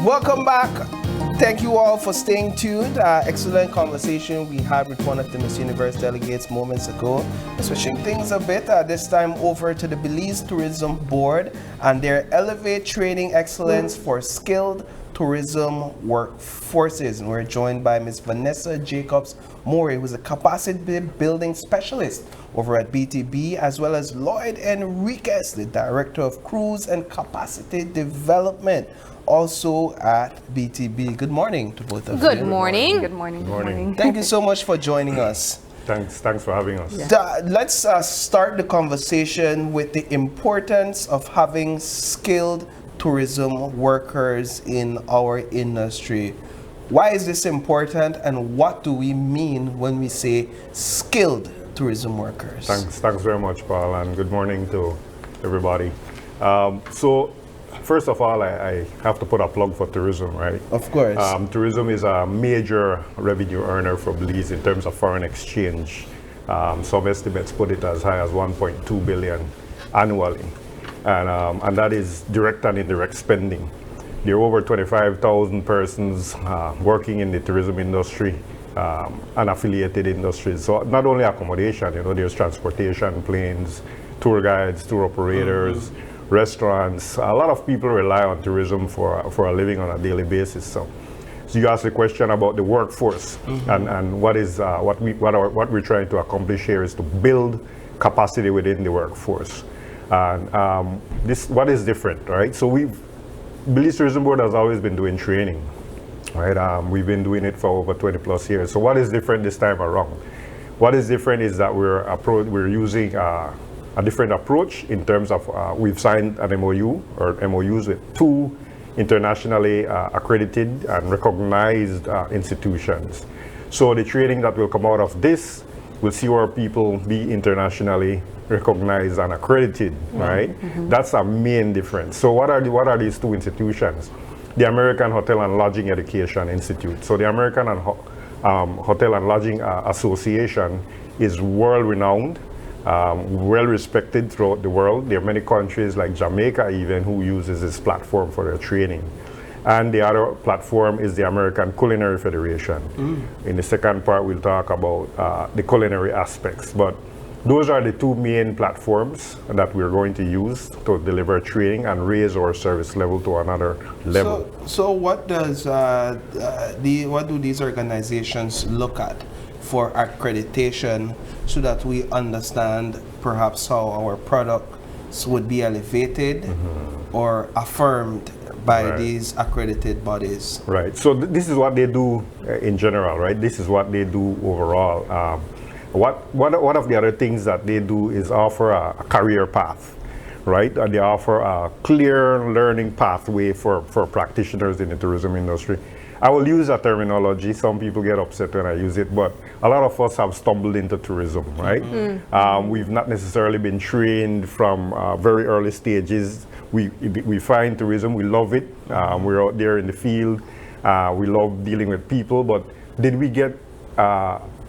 Welcome back. Thank you all for staying tuned. Excellent conversation we had with one of the Miss Universe delegates moments ago. Switching things a bit, this time over to the Belize Tourism Board and their Elevate Training Excellence for Skilled Tourism Workforces. And we're joined by Ms. Vanessa Jacobs-Morey, who's a capacity building specialist over at BTB, as well as Lloyd Enriquez, the Director of Cruise and Capacity Development, also at BTB. Good morning to both of you. Good morning. Good morning. Good morning. Thank you so much for joining us. Thanks for having us. Yeah. Let's start the conversation with the importance of having skilled tourism workers in our industry. Why is this important, and what do we mean when we say skilled tourism workers? Thanks very much, Paul, and good morning to everybody. So first of all, I have to put a plug for tourism, right? Of course. Tourism is a major revenue earner for Belize in terms of foreign exchange. Some estimates put it as high as 1.2 billion annually. And that is direct and indirect spending. There are over 25,000 persons working in the tourism industry and affiliated industries. So not only accommodation, there's transportation, planes, tour guides, tour operators, restaurants. A lot of people rely on tourism for a living on a daily basis. So you asked the question about the workforce, and what we're trying to accomplish here is to build capacity within the workforce. And what is different, right? So Belize Tourism Board has always been doing training, right? We've been doing it for over 20 plus years. So what is different this time around? What is different is that we're using a different approach in terms of we've signed an MOU or MOUs with 2 internationally accredited and recognized institutions. So the training that will come out of this will see our people be internationally recognized and accredited, right? That's a main difference. So what are these 2 institutions? The American Hotel and Lodging Education Institute. So the American Hotel and Lodging Association is world-renowned, well-respected throughout the world. There are many countries like Jamaica even who uses this platform for their training. And the other platform is the American Culinary Federation. In the second part, we'll talk about the culinary aspects. But those are the 2 main platforms that we're going to use to deliver training and raise our service level to another level. So what do these organizations look at for accreditation so that we understand perhaps how our products would be elevated or affirmed by these accredited bodies? Right. So this is what they do in general, right? This is what they do overall. One of the other things that they do is offer a career path, right? And they offer a clear learning pathway for practitioners in the tourism industry. I will use a terminology. Some people get upset when I use it, but a lot of us have stumbled into tourism, right? We've not necessarily been trained from very early stages. We find tourism, we love it. We're out there in the field. We love dealing with people, but did we get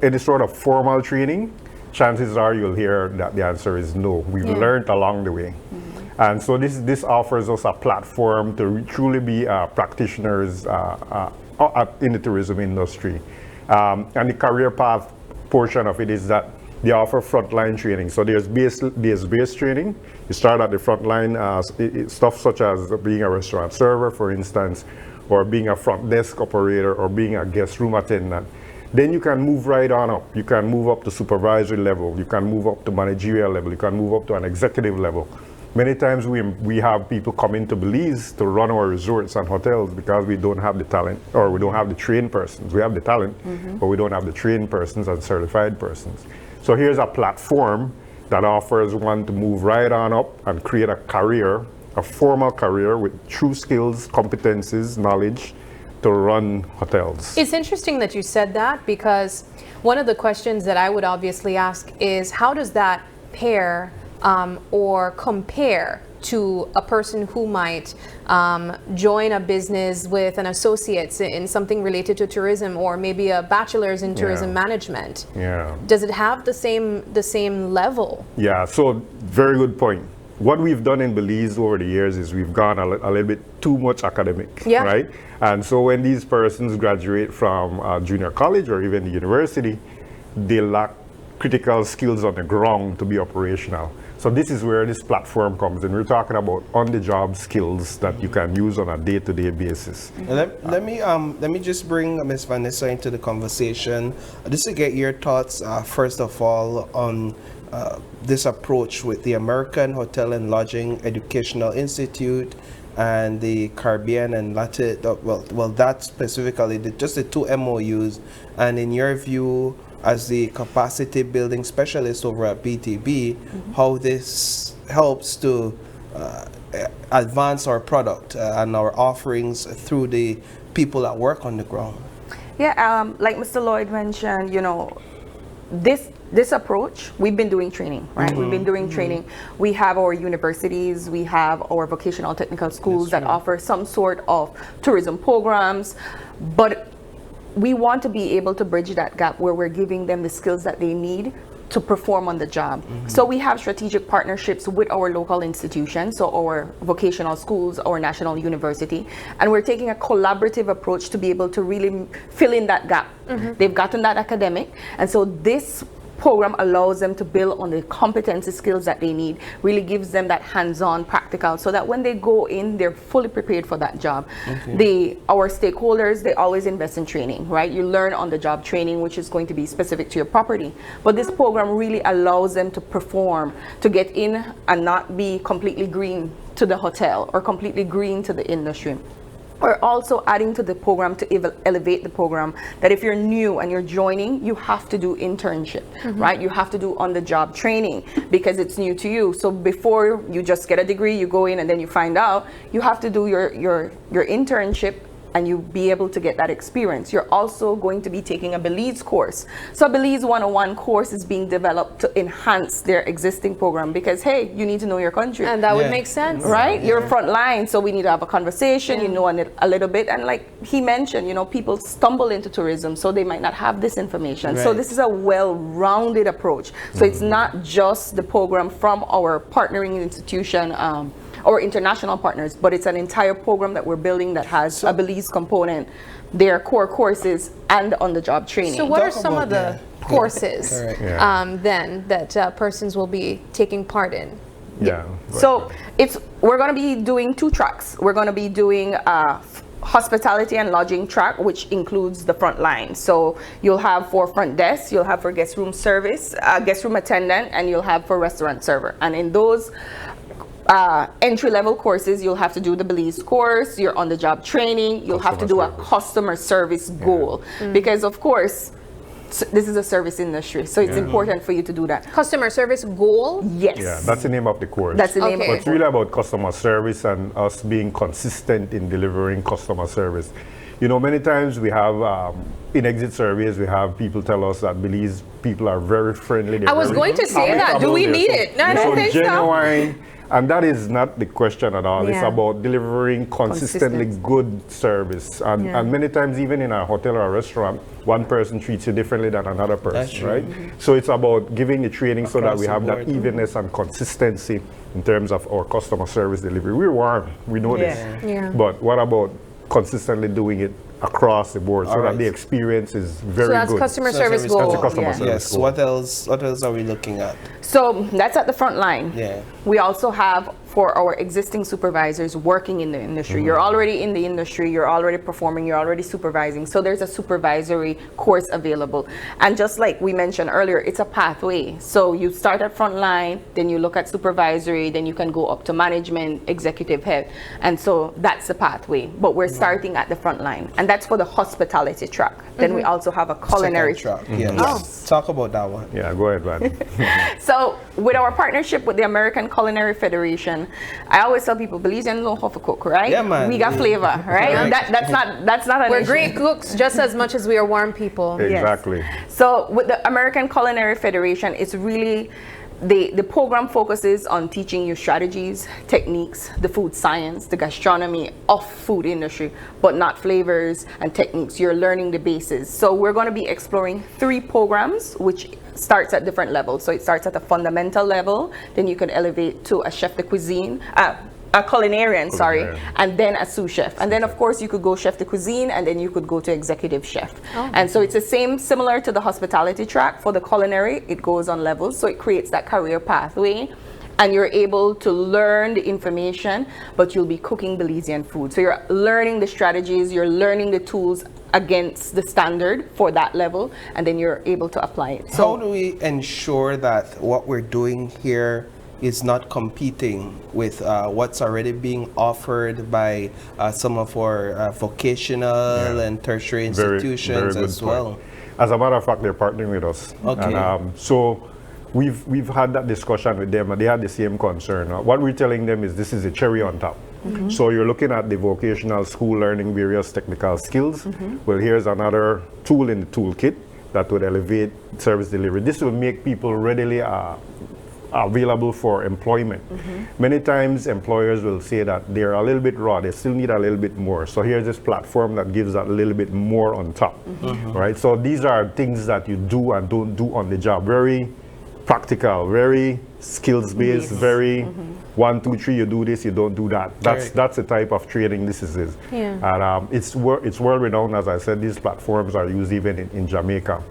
any sort of formal training? Chances are you'll hear that the answer is no. We've learned along the way. And so this offers us a platform to truly be practitioners in the tourism industry. And the career path portion of it is that they offer frontline training. So there's base training. You start at the frontline, stuff such as being a restaurant server, for instance, or being a front desk operator, or being a guest room attendant. Then you can move right on up. You can move up to supervisory level. You can move up to managerial level. You can move up to an executive level. Many times we have people come into Belize to run our resorts and hotels because we don't have the talent, or we don't have the trained persons. We have the talent, but we don't have the trained persons and certified persons. So here's a platform that offers one to move right on up and create a career, a formal career with true skills, competencies, knowledge to run hotels. It's interesting that you said that, because one of the questions that I would obviously ask is, how does that pair or compare to a person who might join a business with an associate's in something related to tourism, or maybe a bachelor's in tourism management? Yeah. Does it have the same level? Yeah, so very good point. what we've done in Belize over the years is we've gone a little bit too much academic, Yeah. right? And so when these persons graduate from junior college or even the university, they lack critical skills on the ground to be operational. So this is where this platform comes in. We're talking about on-the-job skills that you can use on a day-to-day basis. Let me just bring Ms. Vanessa into the conversation, just to get your thoughts, first of all, on this approach with the American Hotel and Lodging Educational Institute and the Caribbean and Latin, well, that specifically, just the two MOUs, and in your view, as the capacity building specialist over at BTB, how this helps to advance our product and our offerings through the people that work on the ground. Yeah, like Mr. Lloyd mentioned, you know, this approach, we've been doing training, right? We've been doing training. We have our universities, we have our vocational technical schools that offer some sort of tourism programs, but we want to be able to bridge that gap where we're giving them the skills that they need to perform on the job. So we have strategic partnerships with our local institutions, so our vocational schools, our national university, and we're taking a collaborative approach to be able to really fill in that gap. They've gotten that academic, and so this program allows them to build on the competency skills that they need, really gives them that hands-on practical, so that when they go in, they're fully prepared for that job. Our stakeholders, they always invest in training, right? You learn on the job training, which is going to be specific to your property. But this program really allows them to perform, to get in and not be completely green to the hotel or completely green to the industry. We're also adding to the program to elevate the program, that if you're new and you're joining, you have to do internship, right? You have to do on-the-job training because it's new to you. So before you just get a degree, you go in and then you find out, you have to do your internship and you be able to get that experience. You're also going to be taking a Belize course. So a Belize 101 course is being developed to enhance their existing program because, hey, you need to know your country. And that would make sense. Right? You're front line, so we need to have a conversation, you know, a little bit. And like he mentioned, you know, people stumble into tourism, so they might not have this information. So this is a well-rounded approach. So it's not just the program from our partnering institution, our international partners, but it's an entire program that we're building that has a Belize component, their core courses, and on-the-job training. So what are some of the courses then that persons will be taking part in? So we're going to be doing two tracks. We're going to be doing hospitality and lodging track, which includes the front line. So you'll have for front desk, you'll have for guest room service, guest room attendant, and you'll have for restaurant server. And in those entry-level courses, you'll have to do the Belize course, you're on the job training, you'll have to do a customer service goal, because of course this is a service industry, so it's important for you to do that. Customer service goal? Yes. Yeah, that's the name of the course. That's the name of But it. it's really about customer service and us being consistent in delivering customer service. You know, many times we have, in exit surveys, we have people tell us that Belize people are very friendly. I was going to say that. Do we need it? No, I don't think so. Genuine, and that is not the question at all. It's about delivering consistently good service. And many times, even in a hotel or a restaurant, one person treats you differently than another person, right? So it's about giving the training so that we have that evenness and consistency in terms of our customer service delivery. We're warm, we know this. But what about consistently doing it across the board so that the experience is very good? So that's customer service goal. That's a customer service goal. What else are we looking at? So that's at the front line. We also have for our existing supervisors working in the industry. You're already in the industry, you're already performing, you're already supervising. So there's a supervisory course available. And just like we mentioned earlier, it's a pathway. So you start at front line, then you look at supervisory, then you can go up to management, executive head. And so that's the pathway. But we're starting at the front line. And that's for the hospitality track. Then we also have a culinary track. Talk about that one. Yeah, go ahead, man. So with our partnership with the American Culinary Federation, I always tell people, Belizeans know how to cook, right? Yeah, man. We got flavor, right? That's not an We're issue. great cooks just as much as we are warm people. Exactly. So with the American Culinary Federation, it's really the program focuses on teaching you strategies, techniques, the food science, the gastronomy of food industry, but not flavors and techniques. You're learning the basis. So we're going to be exploring 3 programs, which starts at different levels. So it starts at a fundamental level, then you can elevate to a chef de cuisine, a culinarian, sorry, and then a sous chef. And then of course you could go chef de cuisine, and then you could go to executive chef. And so it's the same, similar to the hospitality track. For the culinary, it goes on levels, so it creates that career pathway. And you're able to learn the information, but you'll be cooking Belizean food. So you're learning the strategies, you're learning the tools against the standard for that level, and then you're able to apply it. So how do we ensure that what we're doing here is not competing with what's already being offered by some of our vocational and tertiary institutions very as well? As a matter of fact, they're partnering with us. Okay. And, so we've had that discussion with them, and they had the same concern. What we're telling them is this is a cherry on top. So you're looking at the vocational school learning various technical skills. Well, here's another tool in the toolkit that would elevate service delivery. This will make people readily available for employment. Many times employers will say that they're a little bit raw, they still need a little bit more. So here's this platform that gives that a little bit more on top, right? So these are things that you do and don't do on the job. Very practical, very skills-based, very 1, 2, 3, you do this, you don't do that. That's the type of training this is. And it's world-renowned, as I said. These platforms are used even in Jamaica.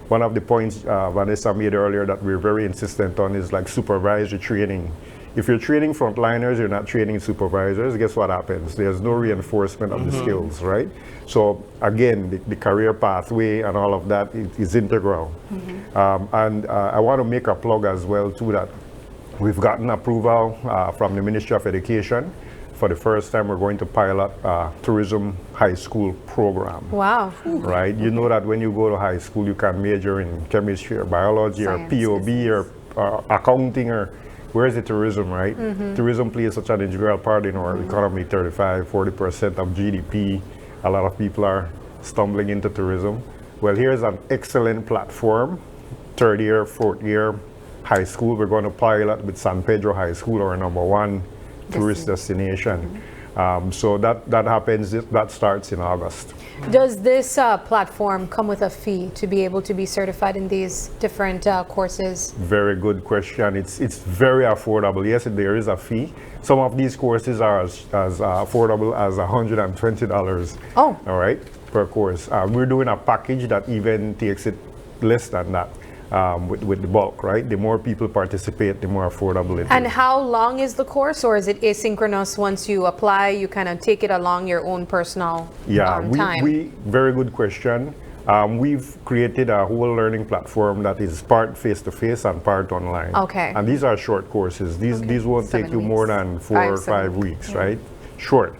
One of the points Vanessa made earlier that we're very insistent on is like supervisory training. If you're training frontliners, you're not training supervisors, guess what happens? There's no reinforcement of the skills, right? So again, the career pathway and all of that is integral. And I want to make a plug as well too that we've gotten approval from the Ministry of Education. For the first time, we're going to pilot a tourism high school program. Wow. Right? You know that when you go to high school, you can major in chemistry or biology Science, or POB or accounting or where is the tourism, right? Tourism plays such an integral part in our economy, 35–40% of GDP. A lot of people are stumbling into tourism. Well, here's an excellent platform, 3rd year, 4th year high school. We're going to pilot with San Pedro High School, our #1 tourist destination. So that happens, that starts in August. Does this platform come with a fee to be able to be certified in these different courses? Very good question. It's very affordable. Yes, there is a fee. Some of these courses are as affordable as $120. Oh. All right, per course. We're doing a package that even takes it less than that. With the bulk, right? The more people participate, the more affordable it is. And how long is the course, or is it asynchronous? Once you apply, you kind of take it along your own personal time? Very good question. We've created a whole learning platform that is part face-to-face and part online. Okay. And these are short courses. These won't take you more than 4 or 5 weeks, right? Short.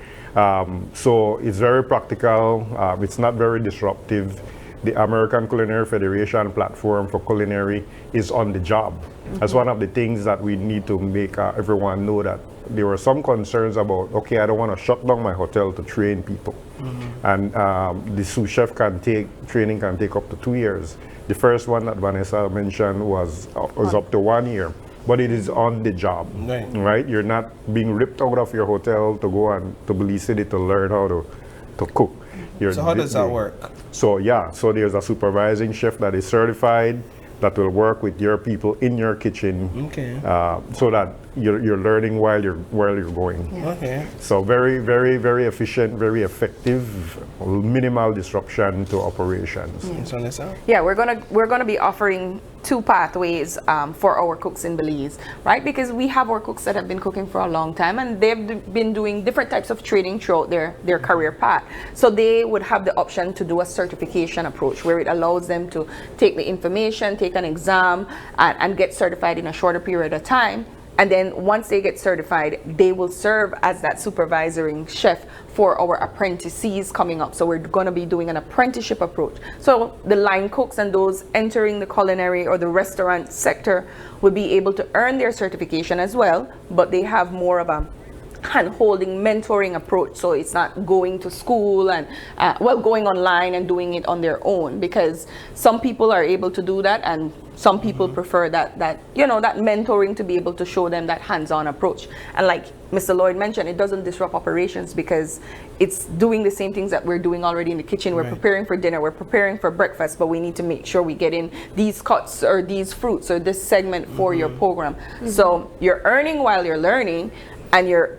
So it's very practical. It's not very disruptive. The American Culinary Federation platform for culinary is on the job. That's one of the things that we need to make everyone know, that there were some concerns about, okay, I don't want to shut down my hotel to train people. And the sous chef training can take up to 2 years. The first one that Vanessa mentioned was up to 1 year, but it is on the job, right? You're not being ripped out of your hotel to go to Belize City to learn how to cook. So how does that work? So so there's a supervising chef that is certified that will work with your people in your kitchen, so that you're learning while you're going. Okay. So very, very, very efficient, very effective, minimal disruption to operations. Yeah, we're gonna be offering 2 pathways for our cooks in Belize, right? Because we have our cooks that have been cooking for a long time, and they've been doing different types of training throughout their career path. So they would have the option to do a certification approach, where it allows them to take the information, take an exam, and get certified in a shorter period of time. And then once they get certified, they will serve as that supervising chef for our apprentices coming up. So we're going to be doing an apprenticeship approach. So the line cooks and those entering the culinary or the restaurant sector will be able to earn their certification as well, but they have more of a hand-holding, mentoring approach. So it's not going to school and going online and doing it on their own, because some people are able to do that and Some people prefer that mentoring to be able to show them that hands-on approach. And like Mr. Lloyd mentioned, it doesn't disrupt operations because it's doing the same things that we're doing already in the kitchen. We're preparing for dinner, we're preparing for breakfast, but we need to make sure we get in these cuts or these fruits or this segment for your program. So you're earning while you're learning, and you're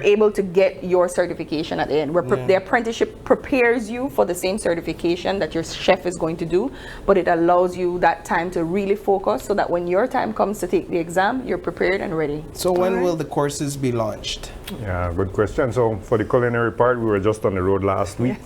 able to get your certification at the end. The apprenticeship prepares you for the same certification that your chef is going to do, but it allows you that time to really focus so that when your time comes to take the exam, you're prepared and ready. So when will the courses be launched? Yeah, good question. So for the culinary part, we were just on the road last week.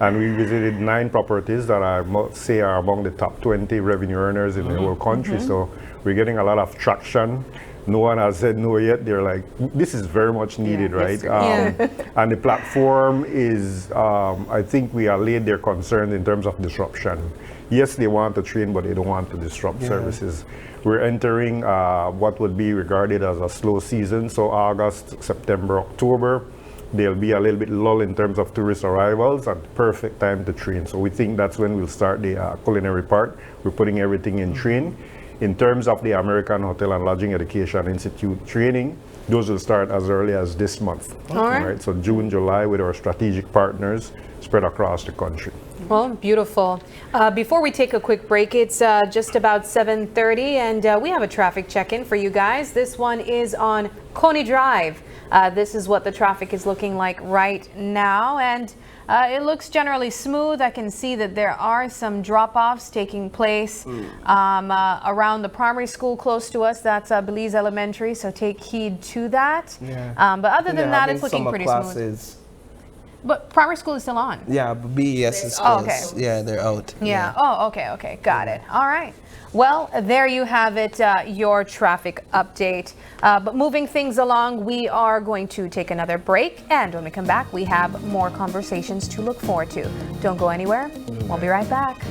And we visited 9 properties that I must say are among the top 20 revenue earners in the whole country. So we're getting a lot of traction. No one has said no yet. They're like, this is very much needed, right? And the platform is, I think we allayed their concerns in terms of disruption. Yes, they want to train, but they don't want to disrupt services. We're entering what would be regarded as a slow season. So August, September, October, there'll be a little bit lull in terms of tourist arrivals and perfect time to train. So we think that's when we'll start the culinary part. We're putting everything in train. In terms of the American Hotel and Lodging Education Institute training, those will start as early as this month. All right. So June, July with our strategic partners spread across the country. Well, beautiful. Before we take a quick break, it's just about 7:30 and we have a traffic check-in for you guys. This one is on Coney Drive. This is what the traffic is looking like right now, and it looks generally smooth. I can see that there are some drop-offs taking place around the primary school close to us. That's Belize Elementary, so take heed to that. But other than that, it's looking pretty smooth. But primary school is still on. Yeah, but BES is closed. Yeah, they're out. Yeah. Oh, okay. Got it. All right. Well, there you have it, your traffic update. But moving things along, we are going to take another break. And when we come back, we have more conversations to look forward to. Don't go anywhere. We'll be right back.